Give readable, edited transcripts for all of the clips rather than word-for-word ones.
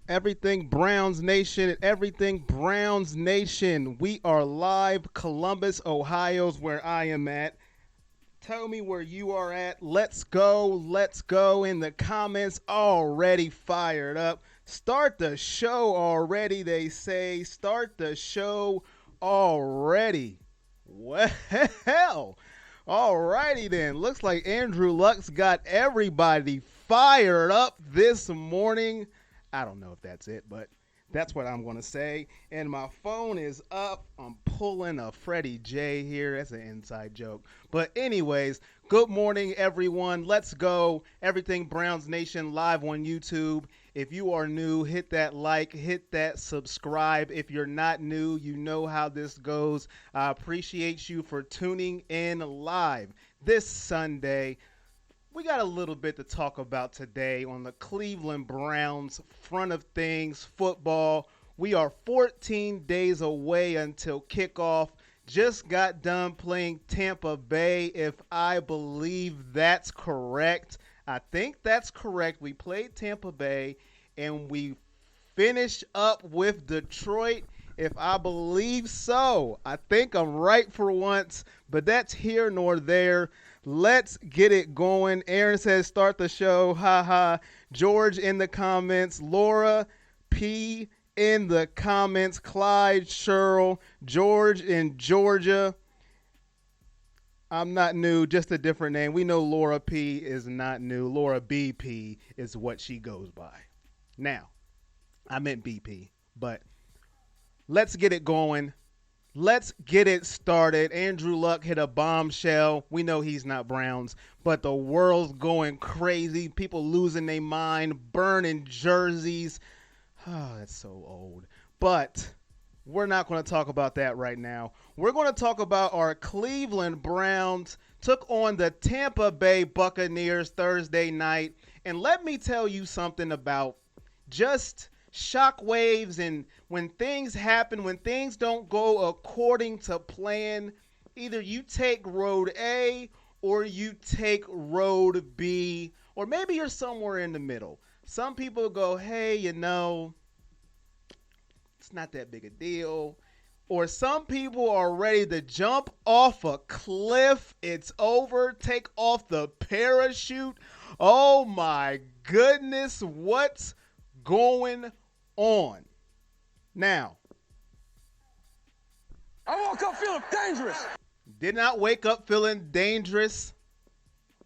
Everything Browns Nation, everything Browns Nation. We are live. Columbus, Ohio's where I am at. Tell me where you are at. Let's go. Let's go. In the comments, already fired up. Start the show already, they say. Start the show already. Well, alrighty then. Looks like Andrew Luck's got everybody fired up this morning. I don't know if that's it, but that's what I'm going to say. And my phone is up. I'm pulling a Freddie J here. That's an inside joke. But anyways, good morning, everyone. Let's go. Everything Browns Nation live on YouTube. If you are new, hit that like, hit that subscribe. If you're not new, you know how this goes. I appreciate you for tuning in live this Sunday. We got a little bit to talk about today on the Cleveland Browns front of things, football. We are 14 days away until kickoff. Just got done playing Tampa Bay, if I believe that's correct. I think that's correct. We played Tampa Bay, and we finished up with Detroit, if I believe so. I think I'm right for once, but that's here nor there. Let's get it going. Aaron says, start the show. Ha ha. George in the comments. Laura P in the comments. Clyde, Cheryl, George in Georgia. I'm not new, just a different name. We know Laura P is not new. Laura BP is what she goes by. Now, I meant BP, but let's get it going. Let's get it started. Andrew Luck hit a bombshell. We know he's not Browns, but the world's going crazy. People losing their mind, burning jerseys. Oh, that's so old. But we're not going to talk about that right now. We're going to talk about our Cleveland Browns took on the Tampa Bay Buccaneers Thursday night. And let me tell you something about just shockwaves, and when things happen, when things don't go according to plan, either you take road A or you take road B, or maybe you're somewhere in the middle. Some people go, hey, it's not that big a deal. Or some people are ready to jump off a cliff. It's over. Take off the parachute. Oh my goodness, what's going on? Now, I woke up feeling dangerous. Did not wake up feeling dangerous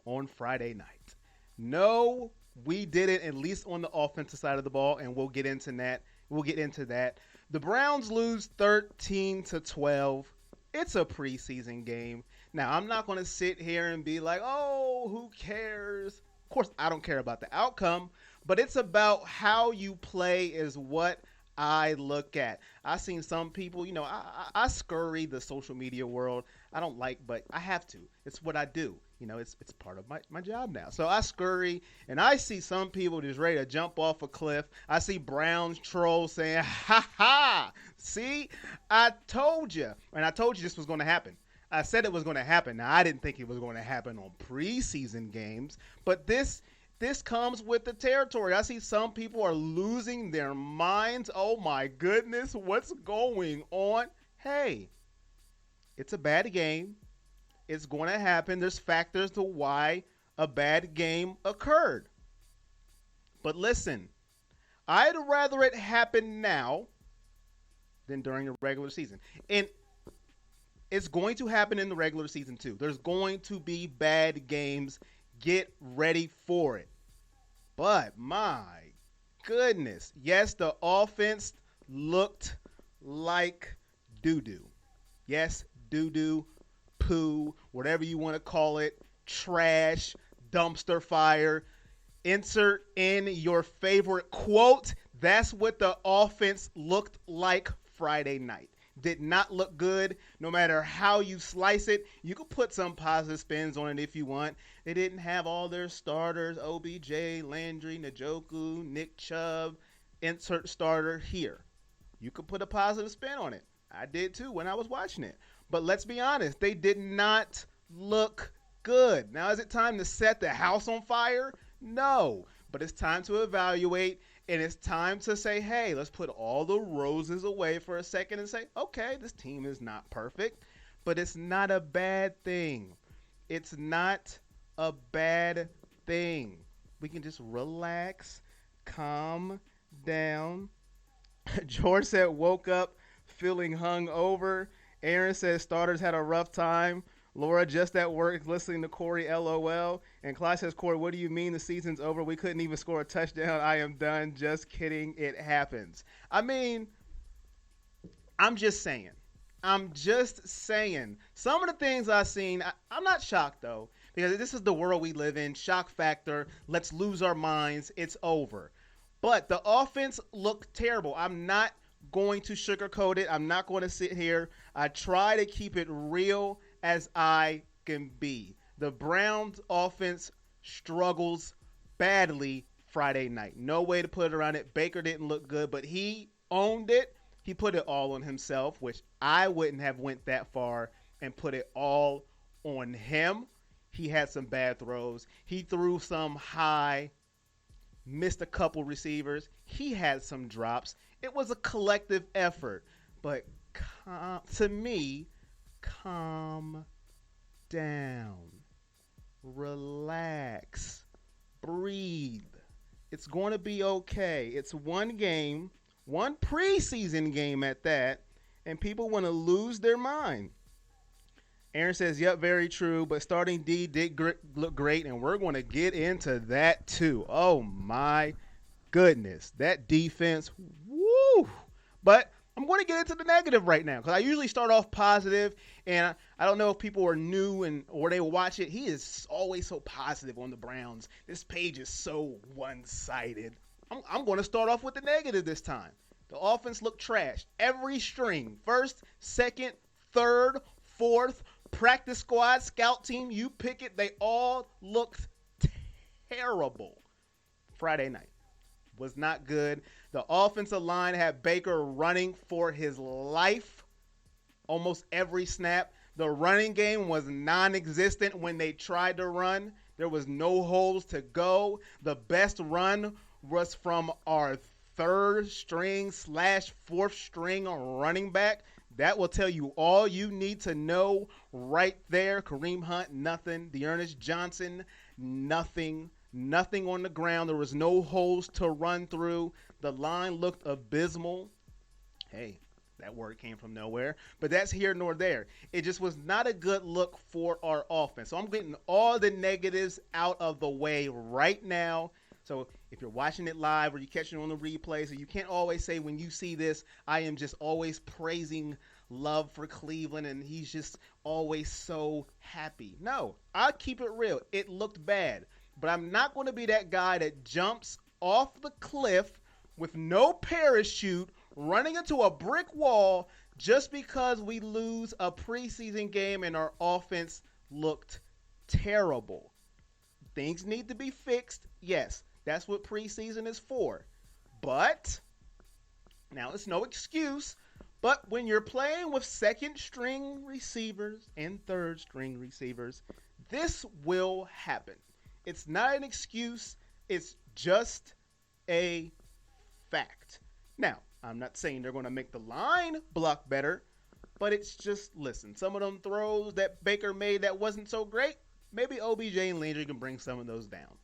on Friday night. No, we didn't, at least on the offensive side of the ball, and we'll get into that. The Browns lose 13-12. It's a preseason game. Now, I'm not going to sit here and be like, oh, who cares? Of course, I don't care about the outcome, but it's about how you play is what I look at. I've seen some people, I scurry the social media world. I don't like, but I have to. It's what I do. It's part of my job now. So I scurry, and I see some people just ready to jump off a cliff. I see Browns trolls saying, ha ha, see, I told you. And I told you this was going to happen. I said it was going to happen. Now, I didn't think it was going to happen on preseason games, but this comes with the territory. I see some people are losing their minds. Oh, my goodness, what's going on? Hey, it's a bad game. It's going to happen. There's factors to why a bad game occurred. But listen, I'd rather it happen now than during the regular season. And it's going to happen in the regular season too. There's going to be bad games. Get ready for it. But my goodness, yes, the offense looked like doo-doo. Yes, doo-doo, poo, whatever you want to call it, trash, dumpster fire. Insert in your favorite quote. That's what the offense looked like Friday night. Did not look good, no matter how you slice it. You could put some positive spins on it if you want. They didn't have all their starters, OBJ, Landry, Njoku, Nick Chubb, insert starter here. You could put a positive spin on it. I did too when I was watching it. But let's be honest, they did not look good. Now, is it time to set the house on fire? No, but it's time to evaluate And it's time to say, hey, let's put all the roses away for a second and say, okay, this team is not perfect, but it's not a bad thing. It's not a bad thing. We can just relax, calm down. George said, woke up feeling hung over. Aaron says, starters had a rough time. Laura, just at work, listening to Corey, LOL. And Clyde says, Corey, what do you mean the season's over? We couldn't even score a touchdown. I am done. Just kidding. It happens. I mean, I'm just saying. I'm just saying. Some of the things I've seen, I'm not shocked, though, because this is the world we live in. Shock factor. Let's lose our minds. It's over. But the offense looked terrible. I'm not going to sugarcoat it. I'm not going to sit here. I try to keep it real as I can be. The Browns offense struggles badly Friday night. No way to put it around it. Baker didn't look good, but he owned it. He put it all on himself, which I wouldn't have went that far and put it all on him. He had some bad throws. He threw some high, missed a couple receivers. He had some drops. It was a collective effort. But to me, calm down. Relax. Breathe. It's going to be okay. It's one game, one preseason game at that, and people want to lose their mind. Aaron says, yep, very true, but starting D did look great, and we're going to get into that too. Oh, my goodness. That defense, woo! But I'm going to get into the negative right now because I usually start off positive, and I don't know if people are new or they watch it. He is always so positive on the Browns. This page is so one-sided. I'm going to start off with the negative this time. The offense looked trash. Every string, first, second, third, fourth, practice squad, scout team, you pick it, they all looked terrible. Friday night was not good. The offensive line had Baker running for his life almost every snap. The running game was non-existent when they tried to run. There was no holes to go. The best run was from our third string / fourth string running back. That will tell you all you need to know right there. Kareem Hunt, nothing. Dearness Johnson, nothing. Nothing on the ground. There was no holes to run through. The line looked abysmal. Hey, that word came from nowhere. But that's here nor there. It just was not a good look for our offense. So I'm getting all the negatives out of the way right now. So if you're watching it live or you're catching it on the replay, so you can't always say when you see this, I am just always praising love for Cleveland and he's just always so happy. No, I'll keep it real. It looked bad. But I'm not going to be that guy that jumps off the cliff with no parachute running into a brick wall just because we lose a preseason game and our offense looked terrible. Things need to be fixed. Yes, that's what preseason is for. But, now it's no excuse, but when you're playing with second string receivers and third string receivers, this will happen. It's not an excuse. It's just a fact. Now, I'm not saying they're going to make the line block better, but it's just, listen, some of them throws that Baker made that wasn't so great, maybe OBJ and Landry can bring some of those down.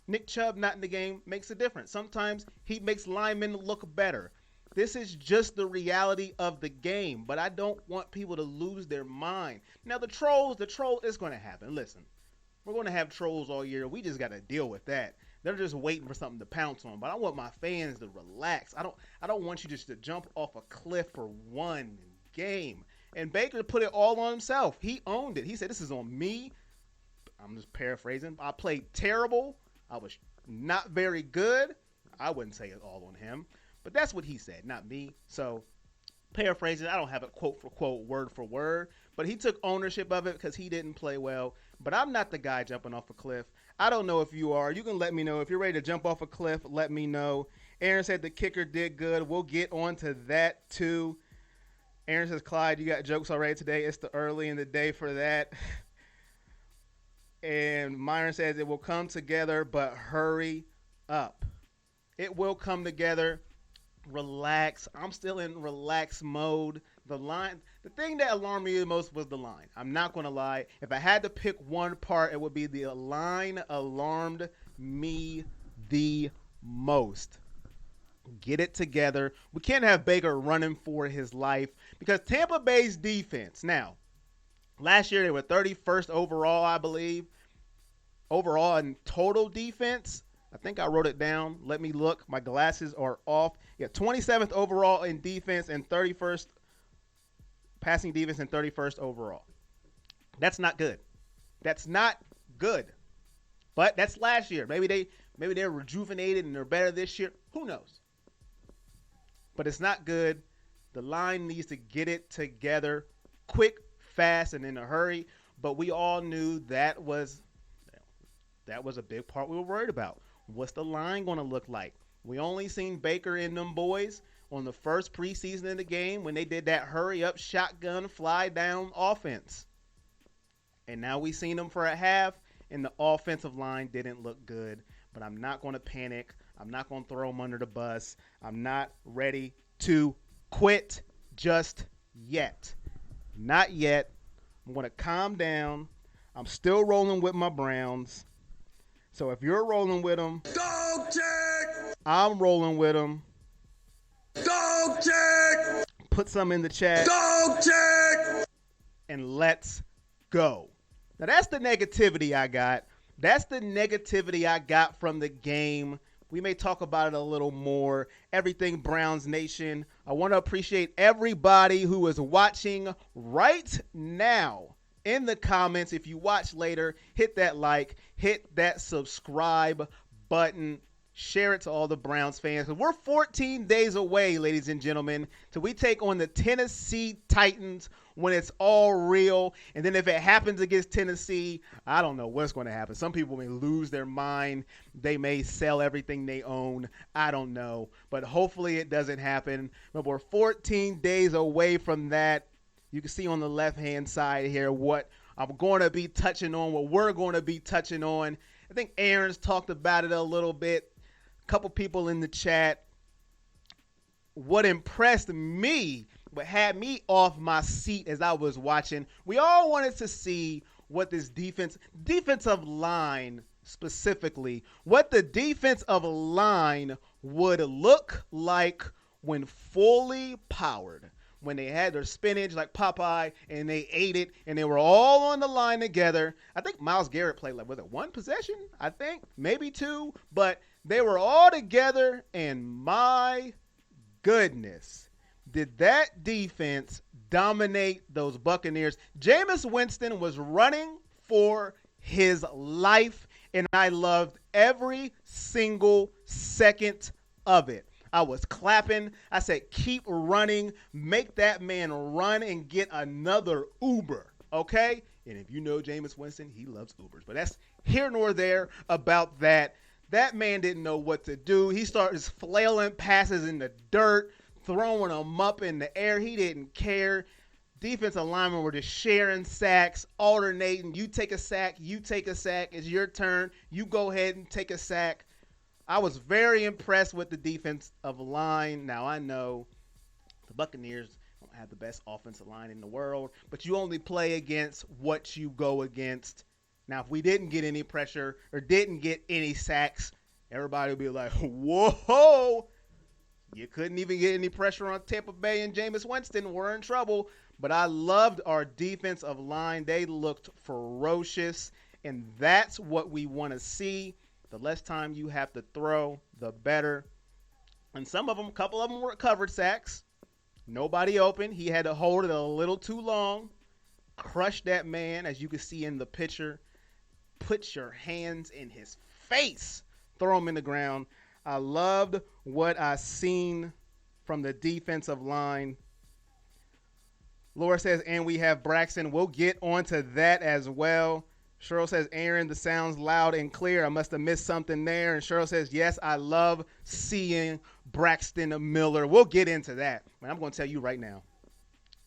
Nick Chubb not in the game makes a difference. Sometimes he makes linemen look better. This is just the reality of the game, but I don't want people to lose their mind. Now, the troll is going to happen. Listen, we're going to have trolls all year. We just got to deal with that. They're just waiting for something to pounce on. But I want my fans to relax. I don't want you just to jump off a cliff for one game. And Baker put it all on himself. He owned it. He said, this is on me. I'm just paraphrasing. I played terrible. I was not very good. I wouldn't say it all on him. But that's what he said, not me. So, paraphrasing, I don't have it quote for quote, word for word. But he took ownership of it because he didn't play well. But I'm not the guy jumping off a cliff. I don't know if you are. You can let me know. If you're ready to jump off a cliff, let me know. Aaron said the kicker did good. We'll get on to that too. Aaron says, Clyde, you got jokes already today. It's the early in the day for that. And Myron says it will come together, but hurry up. It will come together. Relax. I'm still in relax mode. The thing that alarmed me the most was the line. I'm not going to lie. If I had to pick one part, it would be the line alarmed me the most. Get it together. We can't have Baker running for his life because Tampa Bay's defense. Now, last year they were 31st overall, I believe. Overall in total defense. I think I wrote it down. Let me look. My glasses are off. Yeah, 27th overall in defense and 31st passing defense and 31st overall. That's not good. That's not good. But that's last year. Maybe they're rejuvenated and they're better this year. Who knows? But it's not good. The line needs to get it together quick, fast, and in a hurry. But we all knew that was a big part we were worried about. What's the line going to look like? We only seen Baker and them boys on the first preseason of the game when they did that hurry-up shotgun fly-down offense. And now we seen them for a half, and the offensive line didn't look good. But I'm not going to panic. I'm not going to throw them under the bus. I'm not ready to quit just yet. Not yet. I'm going to calm down. I'm still rolling with my Browns. So if you're rolling with them, Dog check! I'm rolling with them. Dog check! Put some in the chat. Dog check! And let's go. Now that's the negativity I got. That's the negativity I got from the game. We may talk about it a little more. Everything Browns Nation. I want to appreciate everybody who is watching right now. In the comments, if you watch later, hit that like, hit that subscribe button, share it to all the Browns fans. We're 14 days away, ladies and gentlemen, till we take on the Tennessee Titans when it's all real. And then if it happens against Tennessee, I don't know what's going to happen. Some people may lose their mind. They may sell everything they own. I don't know. But hopefully it doesn't happen. But we're 14 days away from that. You can see on the left-hand side here what I'm going to be touching on, what we're going to be touching on. I think Aaron's talked about it a little bit. A couple people in the chat. What impressed me, what had me off my seat as I was watching, we all wanted to see what this defensive line specifically, what the defensive line would look like when fully powered. When they had their spinach like Popeye and they ate it and they were all on the line together. I think Myles Garrett played like, was it one possession? I think maybe two, but they were all together and my goodness, did that defense dominate those Buccaneers. Jameis Winston was running for his life and I loved every single second of it. I was clapping. I said, keep running. Make that man run and get another Uber, okay? And if you know Jameis Winston, he loves Ubers. But that's here nor there about that. That man didn't know what to do. He started flailing passes in the dirt, throwing them up in the air. He didn't care. Defensive linemen were just sharing sacks, alternating. You take a sack. You take a sack. It's your turn. You go ahead and take a sack. I was very impressed with the defensive line. Now, I know the Buccaneers don't have the best offensive line in the world, but you only play against what you go against. Now, if we didn't get any pressure or didn't get any sacks, everybody would be like, whoa, you couldn't even get any pressure on Tampa Bay and Jameis Winston. We're in trouble. But I loved our defensive line. They looked ferocious, and that's what we want to see. The less time you have to throw, the better. And some of them, a couple of them were covered sacks. Nobody open. He had to hold it a little too long. Crush that man, as you can see in the picture. Put your hands in his face. Throw him in the ground. I loved what I seen from the defensive line. Laura says, and we have Braxton. We'll get onto that as well. Cheryl says, Aaron, the sound's loud and clear. I must have missed something there. And Cheryl says, yes, I love seeing Braxton Miller. We'll get into that. And I'm going to tell you right now,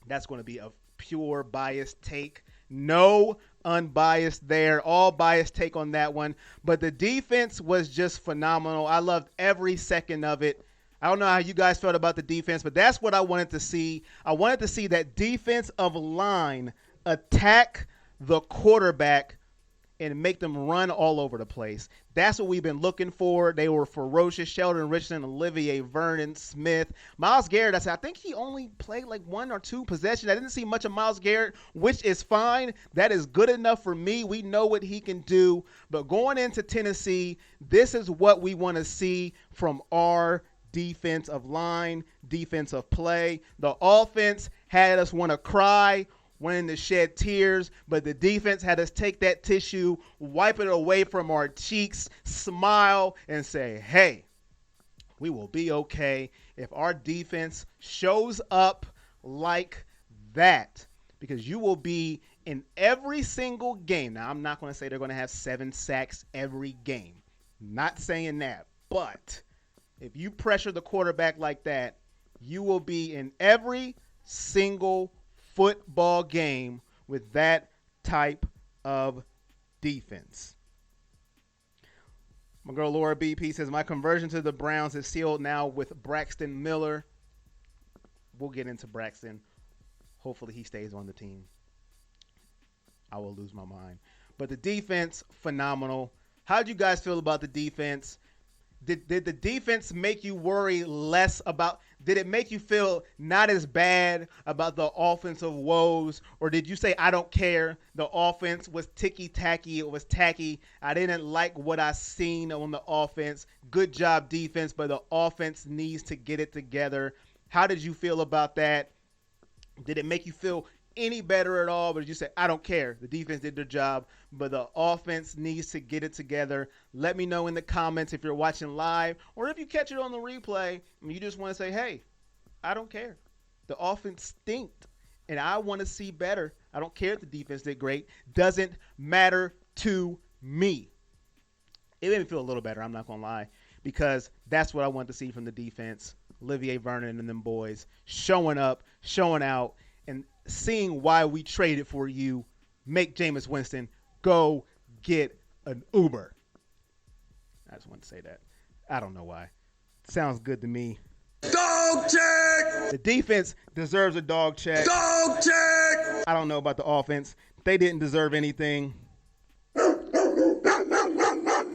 that's going to be a pure biased take. No unbiased there. All biased take on that one. But the defense was just phenomenal. I loved every second of it. I don't know how you guys felt about the defense, but that's what I wanted to see. I wanted to see that defensive line attack the quarterback and make them run all over the place. That's what we've been looking for. They were ferocious. Sheldon Richardson, Olivier Vernon, Smith. Myles Garrett, I think he only played like 1 or 2 possessions. I didn't see much of Myles Garrett, which is fine. That is good enough for me. We know what he can do. But going into Tennessee, this is what we want to see from our defensive line, defensive play. The offense had us want to cry, wanting to shed tears, but the defense had us take that tissue, wipe it away from our cheeks, smile, and say, hey, we will be okay if our defense shows up like that, because you will be in every single game. Now, I'm not going to say they're going to have 7 sacks every game. Not saying that, but if you pressure the quarterback like that, you will be in every single football game with that type of defense. My girl Laura BP says, my conversion to the Browns is sealed now with Braxton Miller. We'll get into Braxton. Hopefully he stays on the team. I will lose my mind. But the defense, phenomenal. How did you guys feel about the defense? Did the defense make you worry less about – did it make you feel not as bad about the offensive woes? Or did you say, I don't care, the offense was ticky-tacky, it was tacky, I didn't like what I seen on the offense, good job defense, but the offense needs to get it together? How did you feel about that? Did it make you feel any better at all? But you say, I don't care, the defense did their job, but the offense needs to get it together? Let me know in the comments if you're watching live, or if you catch it on the replay and you just want to say, hey, I don't care, the offense stinked and I want to see better. I don't care if the defense did great. Doesn't matter to me. It made me feel a little better, I'm not going to lie, because that's what I want to see from the defense. Olivier Vernon and them boys showing up, showing out, and seeing why we traded for you. Make Jameis Winston go get an Uber. I just want to say that. I don't know why. Sounds good to me. Dog check! The defense deserves a dog check. Dog check! I don't know about the offense. They didn't deserve anything.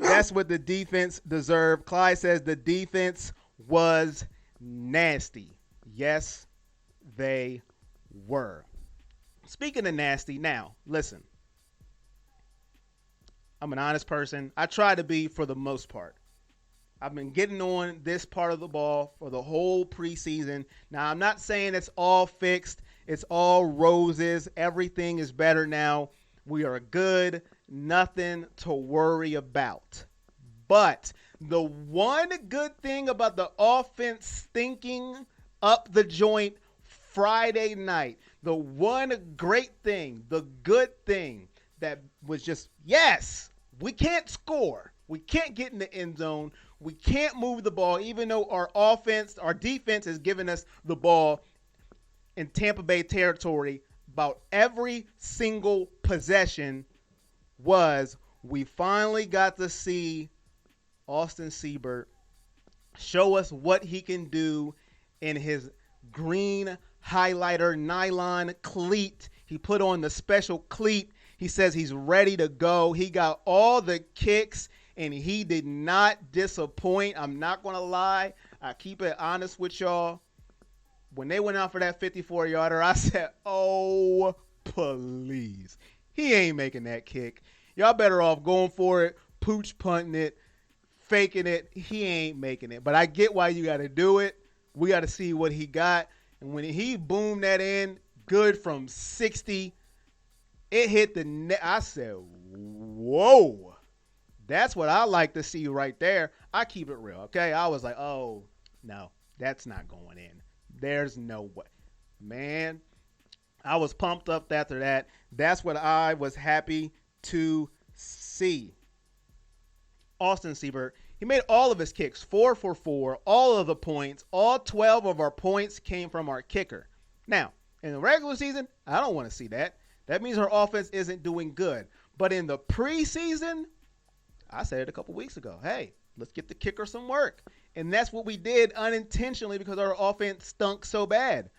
That's what the defense deserved. Clyde says the defense was nasty. Yes, they were. Speaking of nasty, now, listen. I'm an honest person. I try to be for the most part. I've been getting on this part of the ball for the whole preseason. Now, I'm not saying it's all fixed. It's all roses. Everything is better now. We are good. Nothing to worry about. But the one good thing about the offense stinking up the joint Friday night, the one great thing, the good thing that was just, yes, we can't score. We can't get in the end zone. We can't move the ball, even though our defense is giving us the ball in Tampa Bay territory about every single possession. Was we finally got to see Austin SEIBERT show us what he can do in his green highlighter nylon cleat. He put on the special cleat. He says he's ready to go. He got all the kicks, and he did not disappoint. I'm not going to lie. I keep it honest with y'all. When they went out for that 54-yarder, I said, oh, please. He ain't making that kick. Y'all better off going for it, pooch punting it, faking it. He ain't making it. But I get why you got to do it. We got to see what he got. And when he boomed that in, good from 60, it hit the net. I said, whoa. That's what I like to see right there. I keep it real, okay? I was like, oh, no, that's not going in. There's no way. Man, I was pumped up after that. That's what I was happy to see. Austin SEIBERT, he made all of his kicks 4 for 4, all of the points. All 12 of our points came from our kicker. Now, in the regular season, I don't want to see that. That means her offense isn't doing good. But in the preseason, I said it a couple weeks ago, hey, let's get the kicker some work. And that's what we did unintentionally because our offense stunk so bad.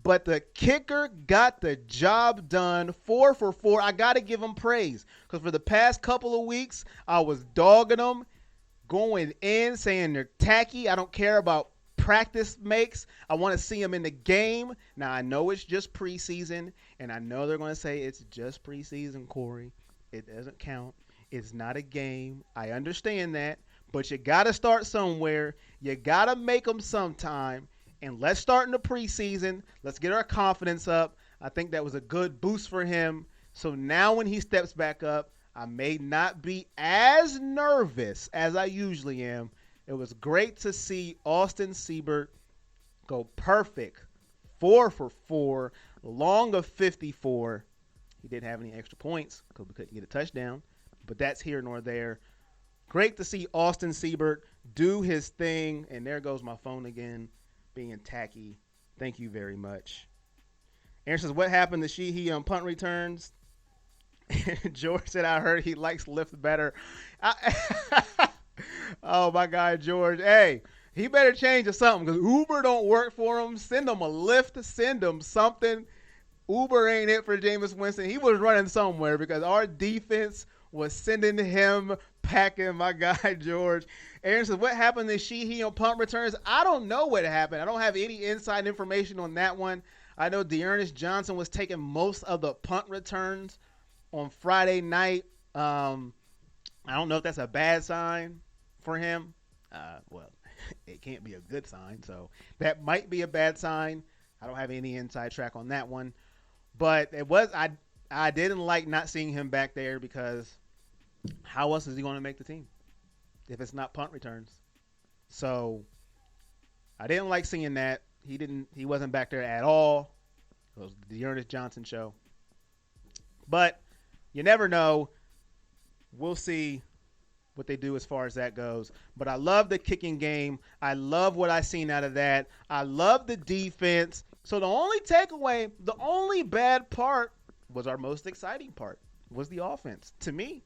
But the kicker got the job done. 4 for 4. I got to give him praise because for the past couple of weeks, I was dogging them, going in, saying they're tacky. I don't care about practice makes. I want to see them in the game. Now, I know it's just preseason, and I know they're going to say it's just preseason, Corey. It doesn't count. It's not a game. I understand that. But you got to start somewhere. You got to make them sometime. And let's start in the preseason. Let's get our confidence up. I think that was a good boost for him. So now when he steps back up, I may not be as nervous as I usually am. It was great to see Austin SEIBERT go perfect. 4 for 4, long of 54. He didn't have any extra points because we couldn't get a touchdown. But that's here nor there. Great to see Austin SEIBERT do his thing. And there goes my phone again, being tacky. Thank you very much. Aaron says, what happened to he on punt returns? George said, I heard he likes Lyft better. Oh, my God, George. Hey, he better change to something because Uber don't work for him. Send him a Lyft. Send him something. Uber ain't it for Jameis Winston. He was running somewhere because our defense was sending him packing, my guy, George. Aaron says, what happened to he on punt returns? I don't know what happened. I don't have any inside information on that one. I know Dearness Johnson was taking most of the punt returns on Friday night. I don't know if that's a bad sign for him. Well, it can't be a good sign, so that might be a bad sign. I don't have any inside track on that one. But it was I didn't like not seeing him back there because how else is he going to make the team if it's not punt returns? So I didn't like seeing that. He wasn't back there at all. It was the Ernest Johnson show. But you never know. We'll see what they do as far as that goes. But I love the kicking game. I love what I've seen out of that. I love the defense. So the only takeaway, the only bad part was our most exciting part, was the offense. To me,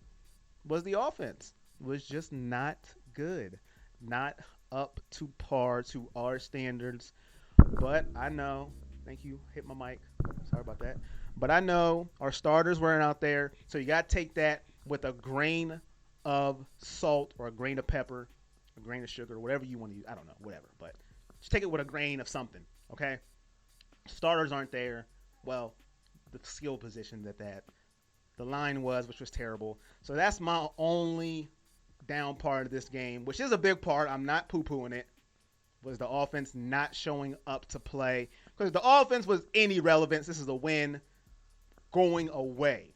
was the offense. It was just not good. Not up to par to our standards. But I know, thank you, hit my mic. Sorry about that. But I know our starters weren't out there. So you got to take that with a grain of salt or a grain of pepper, a grain of sugar, whatever you want to use. I don't know, whatever. But just take it with a grain of something, okay? Starters aren't there. Well, the skill positions at that. The line was, which was terrible. So that's my only down part of this game, which is a big part. I'm not poo-pooing it. Was the offense not showing up to play. Because the offense was any relevance. This is a win going away.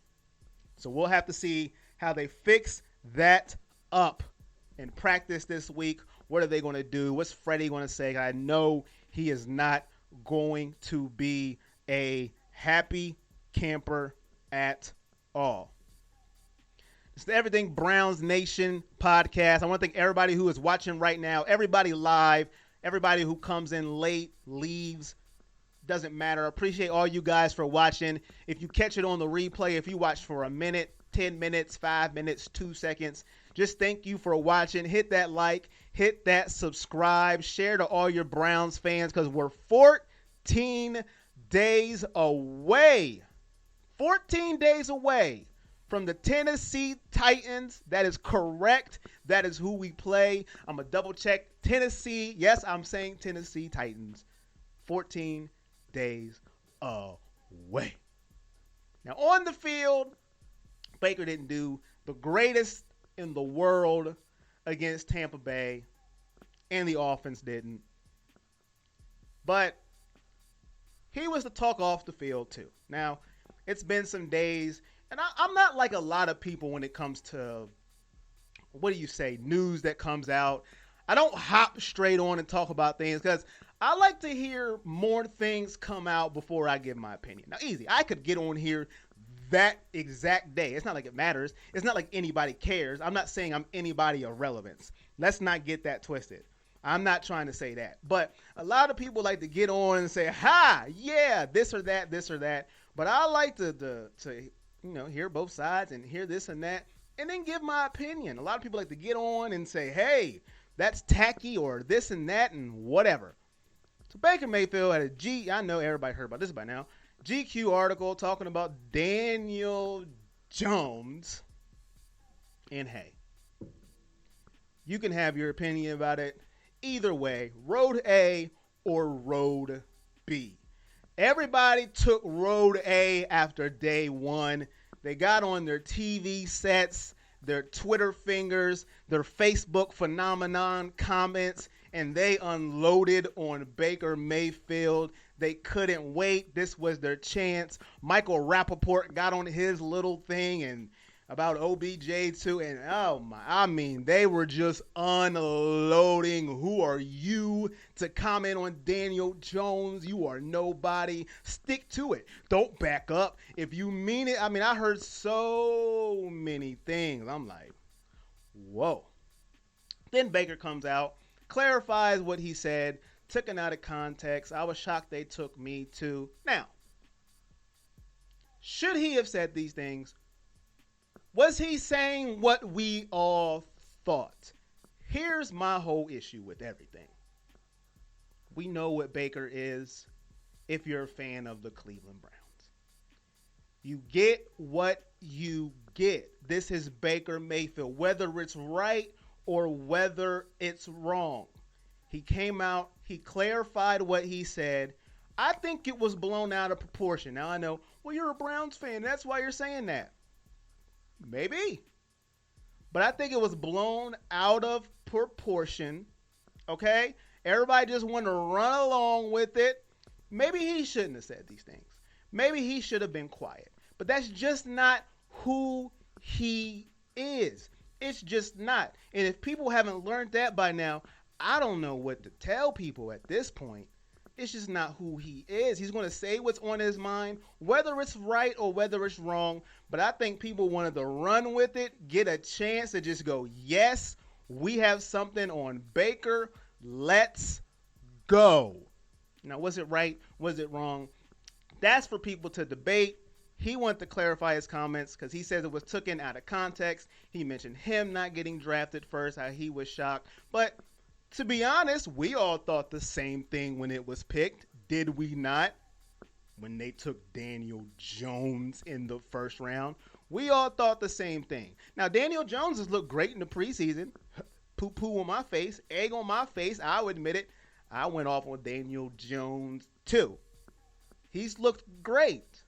So we'll have to see how they fix that up in practice this week. What are they going to do? What's Freddie going to say? I know he is not going to be a happy camper at all. It's the Everything Browns Nation podcast. I want to thank everybody who is watching right now, everybody live, everybody who comes in late, leaves, doesn't matter. I appreciate all you guys for watching. If you catch it on the replay, if you watch for a minute, 10 minutes, 5 minutes, 2 seconds, just thank you for watching. Hit that like, hit that subscribe, share to all your Browns fans because we're 14 days away. 14 days away from the Tennessee Titans. That is correct. That is who we play. I'm going to double check. Tennessee. Yes, I'm saying Tennessee Titans. 14 days away. Now, on the field, Baker didn't do the greatest in the world against Tampa Bay, and the offense didn't. But he was the talk off the field, too. Now, it's been some days, and I'm not like a lot of people when it comes to, news that comes out. I don't hop straight on and talk about things because I like to hear more things come out before I give my opinion. Now, easy. I could get on here that exact day. It's not like it matters. It's not like anybody cares. I'm not saying I'm anybody of relevance. Let's not get that twisted. I'm not trying to say that. But a lot of people like to get on and say, ha, yeah, this or that, this or that. But I like to hear both sides and hear this and that and then give my opinion. A lot of people like to get on and say, hey, that's tacky or this and that and whatever. So Baker Mayfield had I know everybody heard about this by now, GQ article talking about Daniel Jones. And hey, you can have your opinion about it either way, road A or road B. Everybody took road A after day one. They got on their TV sets, their Twitter fingers, their Facebook phenomenon comments, and they unloaded on Baker Mayfield. They couldn't wait. This was their chance. Michael Rappaport got on his little thing and about OBJ too, and they were just unloading. Who are you to comment on Daniel Jones? You are nobody. Stick to it. Don't back up. If you mean it, I heard so many things. I'm like, whoa. Then Baker comes out, clarifies what he said, took it out of context. I was shocked they took me too. Now, should he have said these things? Was he saying what we all thought? Here's my whole issue with everything. We know what Baker is if you're a fan of the Cleveland Browns. You get what you get. This is Baker Mayfield, whether it's right or whether it's wrong. He came out, he clarified what he said. I think it was blown out of proportion. Now I know, well, you're a Browns fan. That's why you're saying that. Maybe. But I think it was blown out of proportion. Okay? Everybody just wanted to run along with it. Maybe he shouldn't have said these things. Maybe he should have been quiet. But that's just not who he is. It's just not. And if people haven't learned that by now, I don't know what to tell people at this point. It's just not who he is. He's going to say what's on his mind, whether it's right or whether it's wrong. But I think people wanted to run with it, get a chance to just go, yes, we have something on Baker. Let's go. Now, was it right? Was it wrong? That's for people to debate. He wanted to clarify his comments because he says it was taken out of context. He mentioned him not getting drafted first, how he was shocked. But to be honest, we all thought the same thing when it was picked. Did we not? When they took Daniel Jones in the first round, we all thought the same thing. Now, Daniel Jones has looked great in the preseason. Poo-poo on my face, egg on my face. I'll admit it. I went off on Daniel Jones too. He's looked great.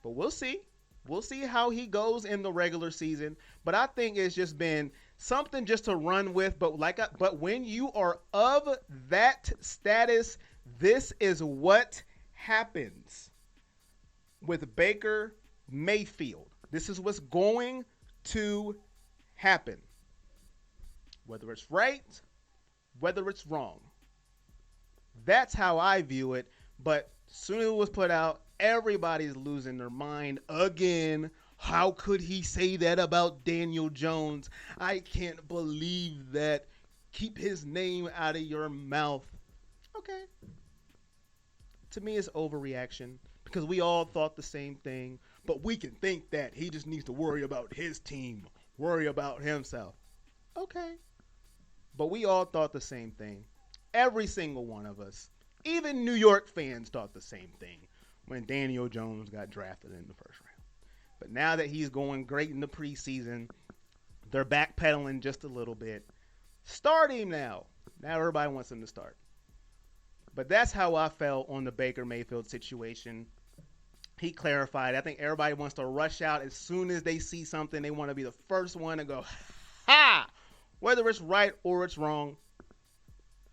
But we'll see. We'll see how he goes in the regular season. But I think it's just been something just to run with. But when you are of that status, this is what happens with Baker Mayfield. This is what's going to happen. Whether it's right, whether it's wrong. That's how I view it. But soon as it was put out, everybody's losing their mind again. How could he say that about Daniel Jones? I can't believe that. Keep his name out of your mouth. Okay. To me, it's overreaction because we all thought the same thing. But we can think that he just needs to worry about his team, worry about himself. Okay. But we all thought the same thing. Every single one of us. Even New York fans thought the same thing when Daniel Jones got drafted in the first round. But now that he's going great in the preseason, they're backpedaling just a little bit. Start him now. Now everybody wants him to start. But that's how I felt on the Baker Mayfield situation. He clarified. I think everybody wants to rush out as soon as they see something. They want to be the first one to go, ha! Whether it's right or it's wrong.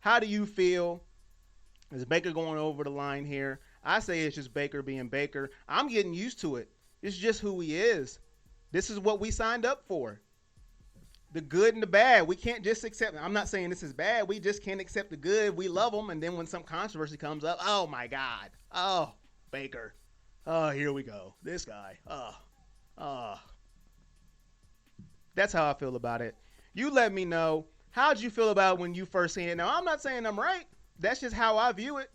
How do you feel? Is Baker going over the line here? I say it's just Baker being Baker. I'm getting used to it. It's just who he is. This is what we signed up for. The good and the bad. We can't just accept. I'm not saying this is bad. We just can't accept the good. We love them. And then when some controversy comes up, oh, my God. Oh, Baker. Oh, here we go. This guy. Oh. That's how I feel about it. You let me know. How'd you feel about when you first seen it? Now, I'm not saying I'm right. That's just how I view it.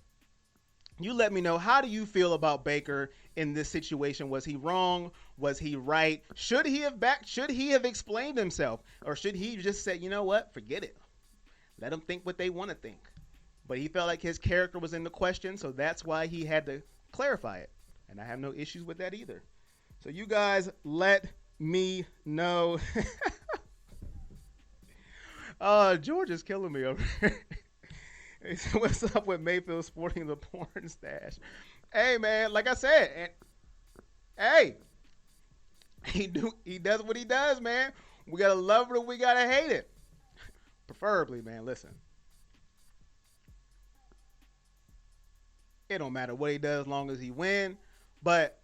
You let me know, how do you feel about Baker in this situation? Was he wrong? Was he right? Should he have explained himself? Or should he just say, you know what, forget it. Let them think what they want to think. But he felt like his character was in the question, so that's why he had to clarify it. And I have no issues with that either. So you guys let me know. George is killing me over here. What's up with Mayfield sporting the porn stash? Hey, man, like I said, hey, he does what he does, man. We got to love it or we got to hate it. Preferably, man, listen. It don't matter what he does as long as he win. But,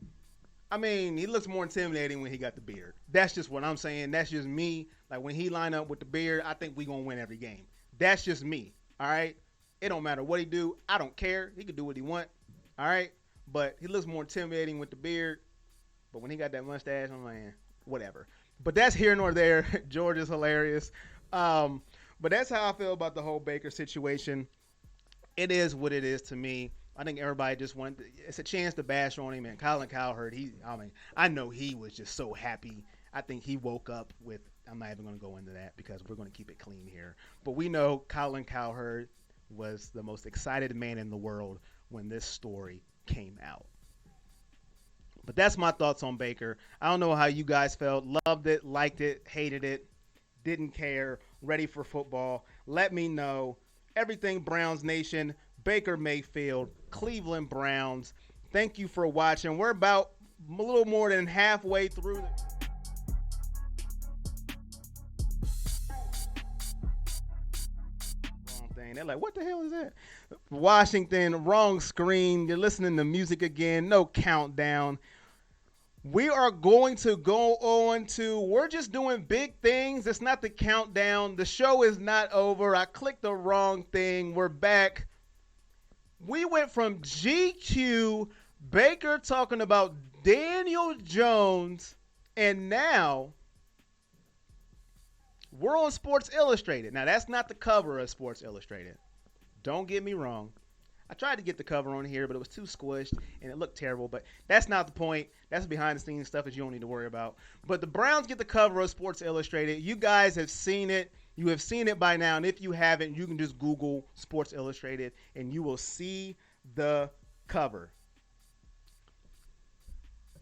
I mean, he looks more intimidating when he got the beard. That's just what I'm saying. That's just me. Like, when he line up with the beard, I think we going to win every game. That's just me, all right? It don't matter what he do. I don't care. He can do what he want, all right? But he looks more intimidating with the beard. But when he got that mustache, I'm like, whatever. But that's here nor there. George is hilarious. But that's how I feel about the whole Baker situation. It is what it is to me. I think everybody just wanted it's a chance to bash on him. And Colin Cowherd, I know he was just so happy. I think he woke up with, I'm not even going to go into that because we're going to keep it clean here. But we know Colin Cowherd was the most excited man in the world when this story came out. But that's my thoughts on Baker. I don't know how you guys felt. Loved it, liked it, hated it, didn't care, ready for football. Let me know. Everything Browns Nation, Baker Mayfield, Cleveland Browns. Thank you for watching. We're about a little more than halfway through. Wrong thing. They're like, what the hell is that? Washington, wrong screen. You're listening to music again. No countdown. We are going to go on to, we're just doing big things. It's not the countdown. The show is not over. I clicked the wrong thing. We're back. We went from GQ, Baker talking about Daniel Jones, and now we're on Sports Illustrated. Now, that's not the cover of Sports Illustrated. Don't get me wrong. I tried to get the cover on here, but it was too squished, and it looked terrible. But that's not the point. That's behind-the-scenes stuff that you don't need to worry about. But the Browns get the cover of Sports Illustrated. You guys have seen it. You have seen it by now, and if you haven't, you can just Google Sports Illustrated, and you will see the cover.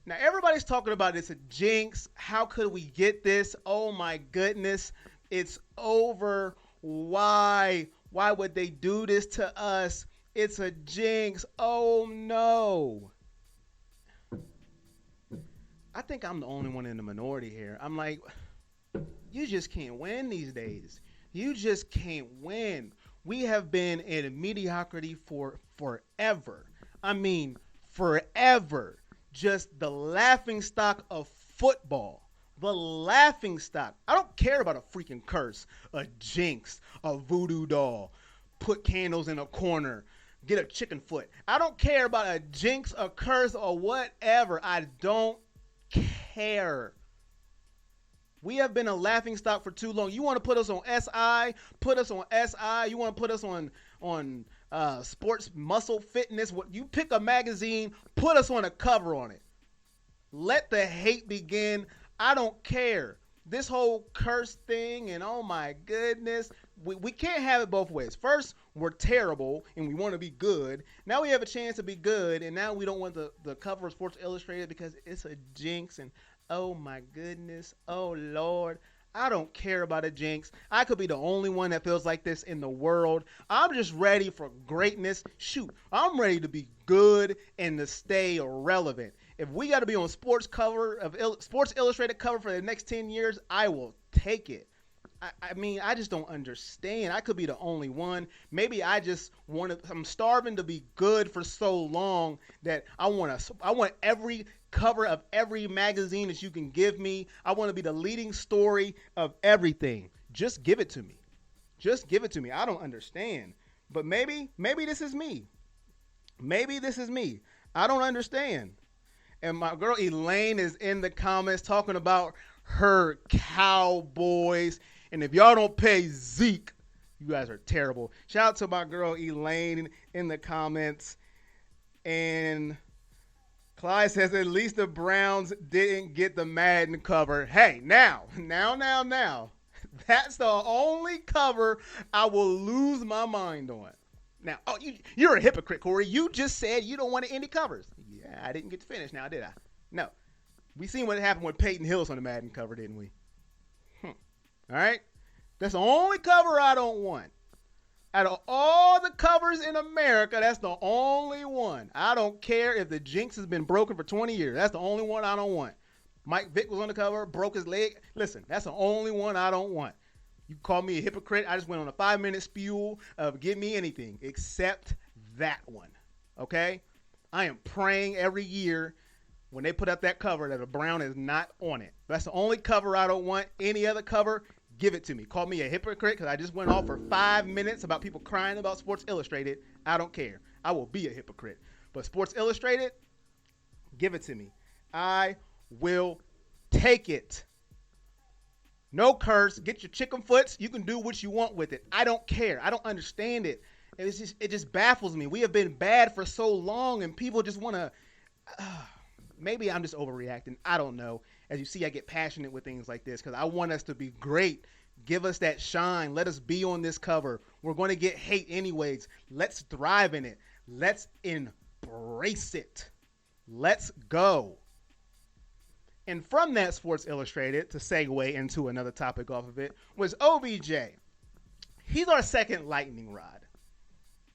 Now, everybody's talking about it's a jinx. How could we get this? Oh, my goodness. It's over. Why? Why would they do this to us? It's a jinx. Oh, no. I think I'm the only one in the minority here. I'm like, you just can't win these days. You just can't win. We have been in mediocrity for forever. I mean, forever. Just the laughingstock of football. The laughingstock. I don't care about a freaking curse, a jinx, a voodoo doll, put candles in a corner, get a chicken foot. I don't care about a jinx, a curse, or whatever. I don't care. We have been a laughingstock for too long. You want to put us on SI? Put us on SI. You want to put us on Sports Muscle Fitness? You pick a magazine, put us on a cover on it. Let the hate begin. I don't care. This whole curse thing and oh my goodness, we can't have it both ways. First, we're terrible and we want to be good. Now we have a chance to be good, and now we don't want the cover of Sports Illustrated because it's a jinx and oh my goodness, oh Lord. I don't care about a jinx. I could be the only one that feels like this in the world. I'm just ready for greatness. Shoot, I'm ready to be good and to stay relevant. If we got to be on Sports Illustrated cover for the next 10 years, I will take it. I mean, I just don't understand. I could be the only one. Maybe I just I'm starving to be good for so long that I want every cover of every magazine that you can give me. I want to be the leading story of everything. Just give it to me. Just give it to me. I don't understand. But maybe this is me. Maybe this is me. I don't understand. And my girl Elaine is in the comments talking about her Cowboys. And if y'all don't pay Zeke, you guys are terrible. Shout out to my girl Elaine in the comments. And Clyde says at least the Browns didn't get the Madden cover. Hey, now. That's the only cover I will lose my mind on. Now, you're a hypocrite, Corey. You just said you don't want any covers. Yeah, I didn't get to finish now, did I? No. We seen what happened with Peyton Hillis on the Madden cover, didn't we? All right? That's the only cover I don't want. Out of all the covers in America, that's the only one. I don't care if the jinx has been broken for 20 years. That's the only one I don't want. Mike Vick was on the cover, broke his leg. Listen, that's the only one I don't want. You call me a hypocrite. I just went on a 5-minute spew of give me anything except that one. Okay? I am praying every year when they put up that cover that a Brown is not on it. That's the only cover I don't want. Any other cover, give it to me. Call me a hypocrite because I just went off for 5 minutes about people crying about Sports Illustrated. I don't care. I will be a hypocrite. But Sports Illustrated, give it to me. I will take it. No curse. Get your chicken foots. You can do what you want with it. I don't care. I don't understand it. And it just baffles me. We have been bad for so long, and people just want to. Maybe I'm just overreacting. I don't know. As you see, I get passionate with things like this because I want us to be great. Give us that shine. Let us be on this cover. We're going to get hate anyways. Let's thrive in it. Let's embrace it. Let's go. And from that Sports Illustrated, to segue into another topic off of it, was OBJ. He's our second lightning rod.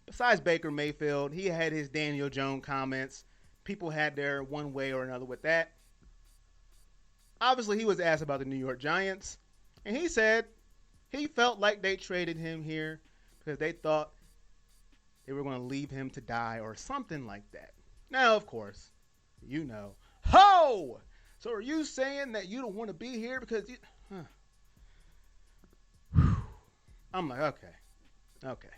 Besides Baker Mayfield, he had his Daniel Jones comments. People had their one way or another with that. Obviously, he was asked about the New York Giants, and he said he felt like they traded him here because they thought they were going to leave him to die or something like that. Now, of course, you know. Ho! So are you saying that you don't want to be here because you... I'm like, okay.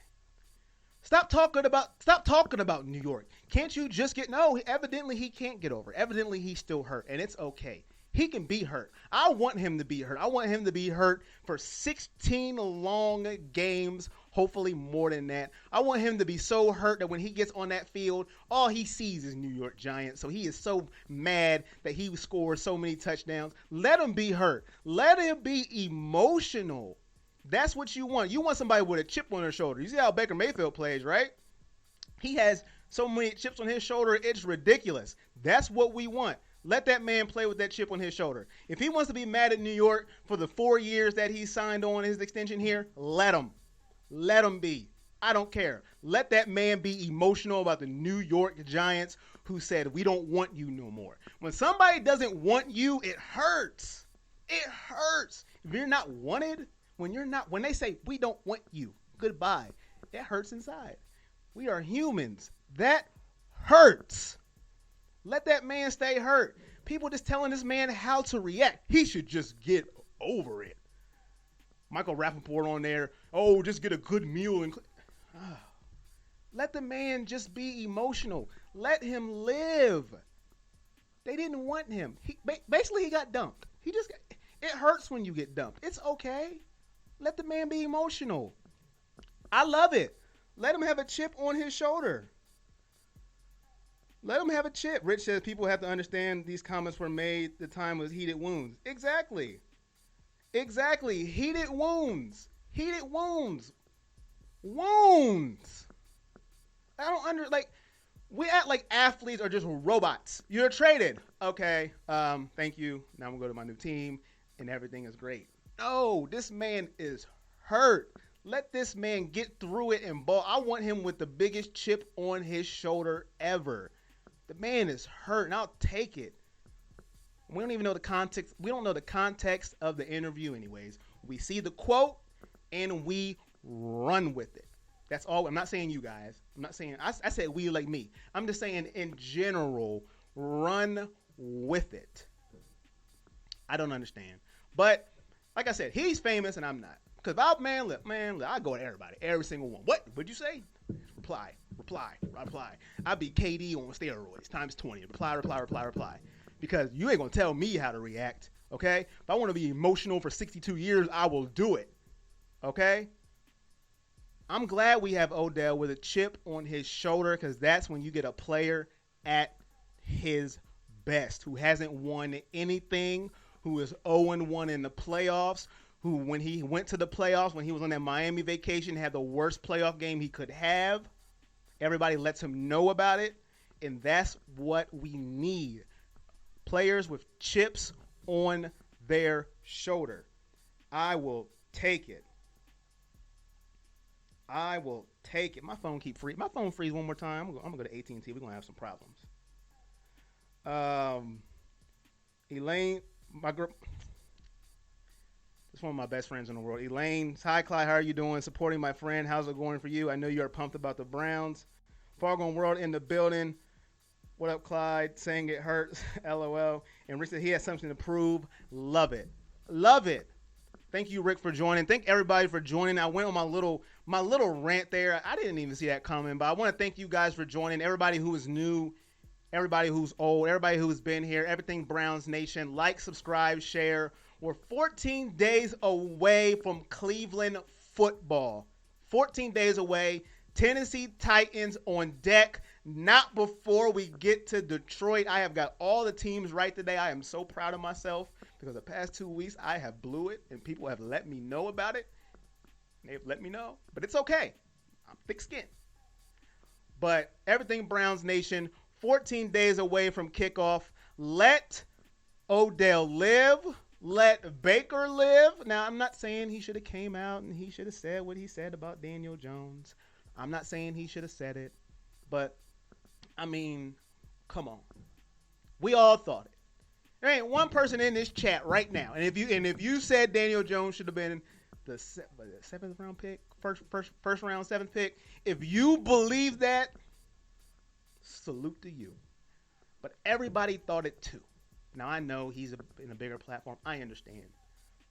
Stop talking about New York. Can't you just get... No, evidently he can't get over. Evidently he's still hurt, and it's okay. He can be hurt. I want him to be hurt. I want him to be hurt for 16 long games, hopefully more than that. I want him to be so hurt that when he gets on that field, all he sees is New York Giants. So he is so mad that he scores so many touchdowns. Let him be hurt. Let him be emotional. That's what you want. You want somebody with a chip on their shoulder. You see how Baker Mayfield plays, right? He has so many chips on his shoulder, it's ridiculous. That's what we want. Let that man play with that chip on his shoulder. If he wants to be mad at New York for the 4 years that he signed on his extension here, let him. Let him be. I don't care. Let that man be emotional about the New York Giants who said, we don't want you no more. When somebody doesn't want you, it hurts. It hurts. If you're not wanted, when they say, we don't want you, goodbye, it hurts inside. We are humans. That hurts. Let that man stay hurt. People just telling this man how to react. He should just get over it. Michael Rappaport on there. Oh, just get a good meal. Let the man just be emotional. Let him live. They didn't want him. Basically, he got dumped. It hurts when you get dumped. It's okay. Let the man be emotional. I love it. Let him have a chip on his shoulder. Let him have a chip. Rich says people have to understand these comments were made. The time was heated wounds. Exactly. Heated wounds. Wounds. I don't we act like athletes are just robots. You're traded. Okay. Thank you. Now I'm gonna go to my new team and everything is great. No, this man is hurt. Let this man get through it and ball. I want him with the biggest chip on his shoulder ever. The man is hurt, and I'll take it. We don't even know the context. We don't know the context of the interview anyways. We see the quote, and we run with it. That's all. I'm not saying you guys. I'm not saying – I said we like me. I'm just saying in general, run with it. I don't understand. But like I said, he's famous, and I'm not. Because I go at everybody, every single one. What would you say? Reply. I be KD on steroids times 20. Reply. Because you ain't going to tell me how to react. Okay? If I want to be emotional for 62 years, I will do it. Okay? I'm glad we have Odell with a chip on his shoulder, because that's when you get a player at his best, who hasn't won anything, who is 0-1 in the playoffs, who when he went to the playoffs, when he was on that Miami vacation, had the worst playoff game he could have. Everybody lets him know about it, and that's what we need. Players with chips on their shoulder. I will take it. I will take it. My phone My phone freeze one more time. I'm gonna go to AT&T. We're gonna have some problems. Elaine, my girl. It's one of my best friends in the world. Elaine, hi Clyde, how are you doing? Supporting my friend. How's it going for you? I know you are pumped about the Browns. Fargo World in the building. What up, Clyde? Saying it hurts. LOL. And Rick said he has something to prove. Love it. Love it. Thank you, Rick, for joining. Thank everybody for joining. I went on my little rant there. I didn't even see that coming, but I want to thank you guys for joining. Everybody who is new, everybody who's old, everybody who's been here, everything Browns Nation. Like, subscribe, share. We're 14 days away from Cleveland football. 14 days away. Tennessee Titans on deck. Not before we get to Detroit. I have got all the teams right today. I am so proud of myself, because the past 2 weeks I have blew it, and people have let me know about it. They've let me know, but it's okay. I'm thick-skinned. But everything Browns Nation, 14 days away from kickoff. Let Odell live. Let Baker live. Now, I'm not saying he should have came out and he should have said what he said about Daniel Jones. I'm not saying he should have said it, but I mean, come on. We all thought it. There ain't one person in this chat right now, and if you said Daniel Jones should have been the seventh round pick, first round seventh pick, if you believe that, salute to you. But everybody thought it too. Now I know he's in a bigger platform. I understand.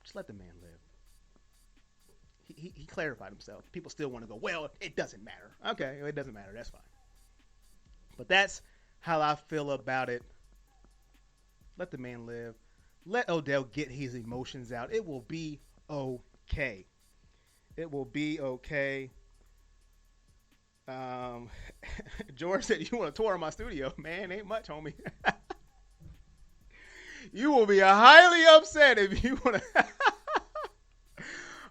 Just let the man live. He clarified himself. People still want to go, well, it doesn't matter. Okay, it doesn't matter. That's fine. But that's how I feel about it. Let the man live. Let Odell get his emotions out. It will be okay. It will be okay. George said, you want to tour of my studio? Man, ain't much, homie. You will be highly upset if you want to.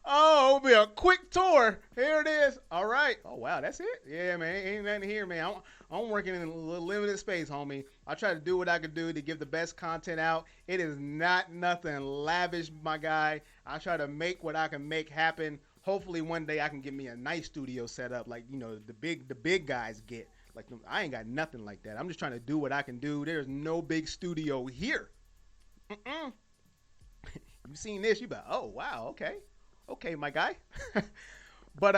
Oh, it'll be a quick tour. Here it is. All right. Oh, wow. That's it? Yeah, man. Ain't nothing here, man. I'm working in a little limited space, homie. I try to do what I can do to give the best content out. It is not nothing lavish, my guy. I try to make what I can make happen. Hopefully one day I can get me a nice studio set up like, you know, the big guys get. Like, I ain't got nothing like that. I'm just trying to do what I can do. There's no big studio here. You seen this, you be like, oh, wow, okay. Okay, my guy. But